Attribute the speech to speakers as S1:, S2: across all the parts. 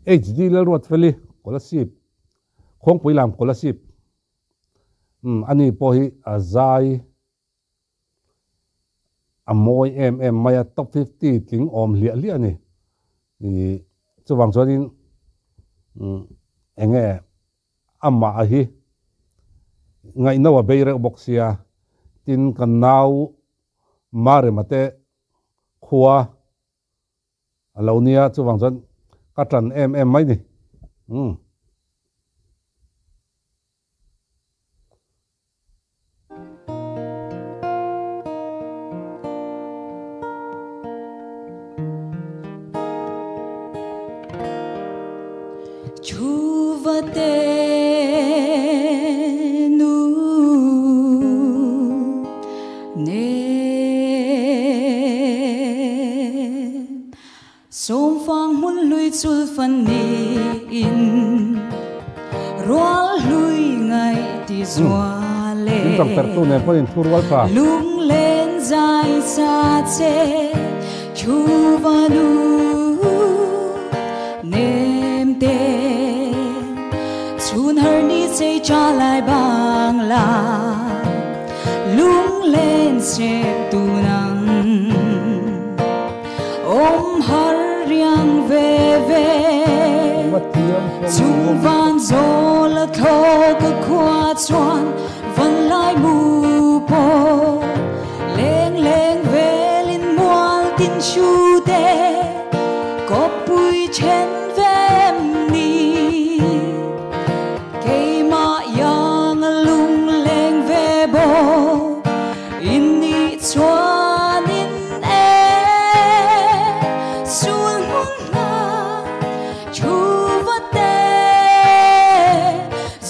S1: HD la ruat feli scholarship khong pui lam scholarship ani po hi azai amoi maya top 50 tling om lia ni i chuwang chuanin enge amma hi ngai nawa beire boxia tin kan nau mare mate khua alonia chuwang chuan ka tran mai ni
S2: Chuvate nu ne som phang mun lui chul fan ni in roal lui ngai ti zwa le
S1: tang per tu ne poin thurwal ka
S2: lung len zai sa che chuvanu nem te chun har ni sei cha lai bang la lung lên se tu nang om har riang ve ve chung van zo la tho ka khwa chuan van lai mu po leng leng ve lin mual tin chu te có bụi chen vem ni cây ma yang lung lên về bo in ni chuan in xuống hôn na chu vắt te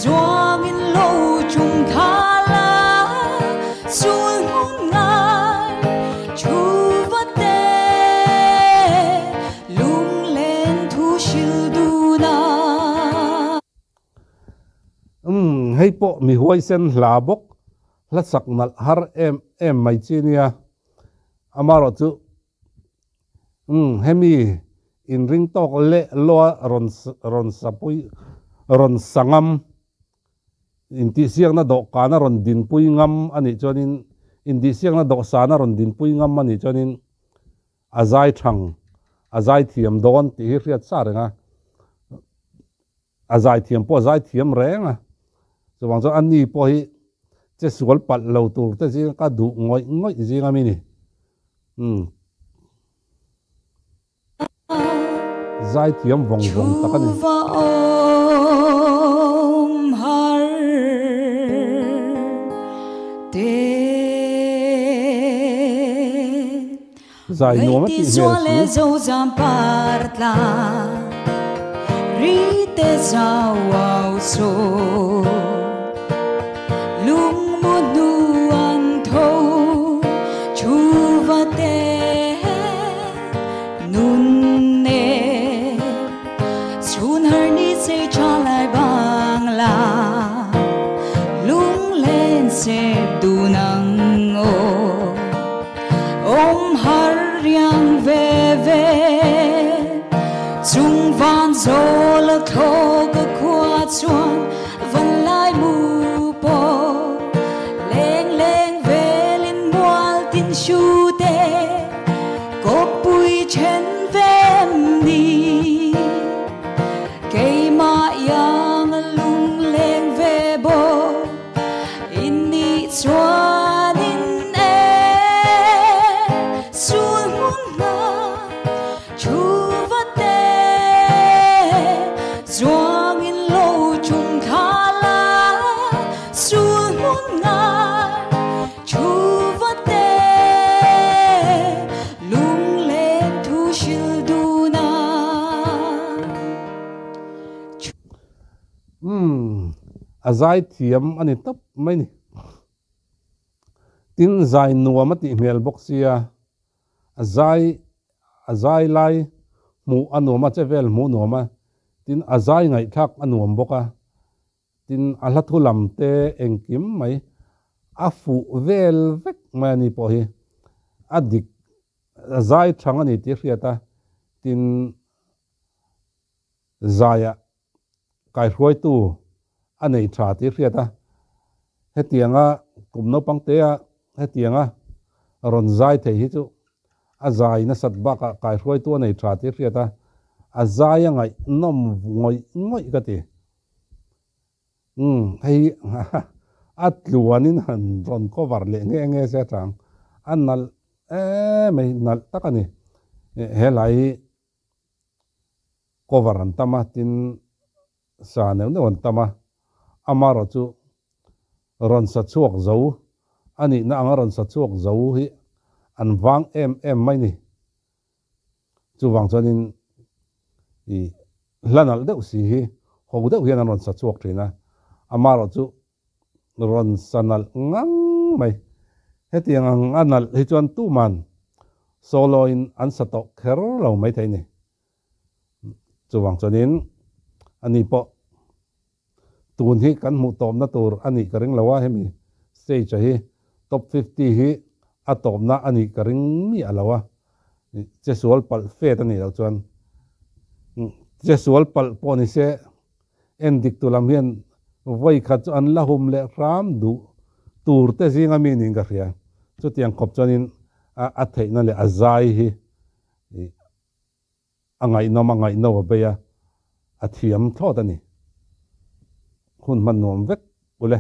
S2: doang in lâu chung tha la xuống hôn ngai chu vắt te lung lên thu shil du na
S1: hei po mi huai sen hla bok la sak nal har mai chinia amaro chu hemi in ring tok le lo ron sapui ron sangam in ti siang na do kana ron din pui ngam ani chonin in di siang na do sana ron din pui ngam ani chonin azai thang azai thiam don ti hi riat sa renga azai thiam po azai thiam renga chuwang chuan ani po hi che sual pat lo tur te jing ka du ngoi jing ami ni zai thiam vong takani
S2: om har te
S1: zai no ma ti
S2: le zo zam partla ri te zao au so lung mu nu an tho chu va te nun ne chun har ni se cha lai bang la lung lên se du nang o om har riang ve ve chung van zo la tho ka khwa chuan van lai mu po leng leng ve lin mual tin shu te có bụi chen vem ni cây ma yang lung lên ve bo in ni chuan in xuống hôn na chu vắt te doang in lâu chung tha la xuống hôn ngai chu vắt te lung lên thu shil du na
S1: azai thiam ani top mai ni tin zai nuwa ma ti hmel boxia azai lai mu anoma chevel mu noma tin azai ngai thak anuam boka tin alathulam te engkim mai afu vel vek mani po hi adik azai thangani ti hriata tin zaya kai roi tu anei tha ti riata hetianga kumno pangte a hetianga ron zai thei hi chu a zai na sat ba ka kai roi tu anei tha ti riata a zai ngai nom ngoi ngoi ka ti hei at luanin han ron cover le nge se tang anal mai nal takani helai cover an tama tin sa ne on tama amaro chu ron sa chuak zo ani na anga ron sa chuak zo hi an wang em mai ni chu wang chonin i hlanal deuh si hi ho deuh hian an ron sa chuak thina amaro chu ron sanal ngang mai hetiang ang anal hi chuan tu man solo in an sa to kher lo mai thei ni chu wang chonin ani po tun hi kan mu tom na tur ani karing lawa hemi stage hi top 50 hi atom na ani karing mi alawa chesual pal fe ta ni lo chuan chesual pal poni se endik tulam hian voi khat chu an la hum le ram du tur te zinga mi ning ka ria chu tiang khop chonin a thei na le azai hi angai no be ya a thiam thot ani hun man nom vek ule